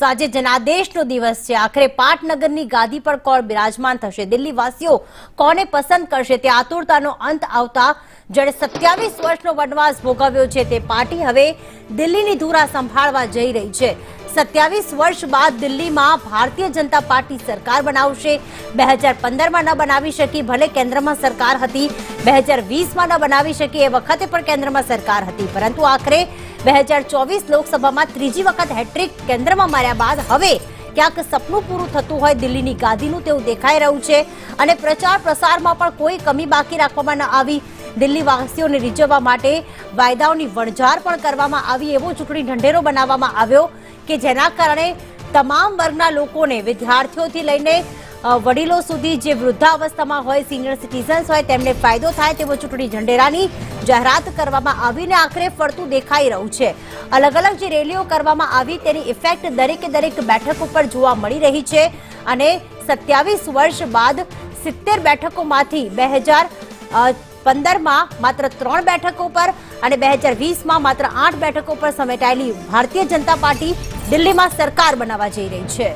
News આજે જનાદેશનો દિવસ છે। આખરે પાટનગરની ગાદી પર કોણ બિરાજમાન થશે, દિલ્હી વાસીઓ કોને પસંદ કરશે તે આતુરતાનો અંત આવતા જેણે 27 વર્ષનો વનવાસ ભોગવ્યો છે તે પાર્ટી હવે દિલ્હીની ધુરા સંભાળવા જઈ રહી છે। 27 વર્ષ બાદ દિલ્હીમાં ભારતીય જનતા પાર્ટી સરકાર બનાવશે। 2015માં ન બનાવી શકી, ભલે કેન્દ્રમાં સરકાર હતી, 2020માં ન બનાવી શકી, એ વખતે પણ કેન્દ્રમાં સરકાર હતી, પરંતુ આખરે 2024 લોકસભામાં ત્રીજી વખત હેટ્રિક કેન્દ્રમાં માર્યા બાદ હવે ક્યાંક સપનું પૂરું થતું હોય દિલ્હીની ગાદીનું તેવું દેખાઈ રહ્યું છે। અને પ્રચાર પ્રસારમાં પણ કોઈ કમી બાકી રાખવામાં ન આવી। દિલ્હી વાસીઓને રીઝવવા માટે વાયદાઓની વણઝાર પણ કરવામાં આવી, એવો ચૂંટણી ઢંઢેરો બનાવવામાં આવ્યો કે જેના કારણે તમામ વર્ગના લોકોને, વિદ્યાર્થીઓથી લઈને વડીલો સુધી, જે વૃદ્ધાવસ્થામાં હોય, સિનિયર સિટીઝન્સ હોય, તેમને ફાયદો થાય તેવો ચૂંટણી ઢંઢેરાની જાહેરાત કરવામાં આવીને આખરે ફરતું દેખાઈ રહ્યું છે। અલગ અલગ જે રેલીઓ કરવામાં આવી તેની ઇફેક્ટ દરેક બેઠક ઉપર જોવા મળી રહી છે। અને 27 વર્ષ બાદ 70 બેઠકોમાંથી 2015માં માત્ર 3 બેઠકો પર અને 2020માં માત્ર 8 બેઠકો પર સમેટાયેલી ભારતીય જનતા પાર્ટી દિલ્હીમાં સરકાર બનાવવા જઈ રહી છે।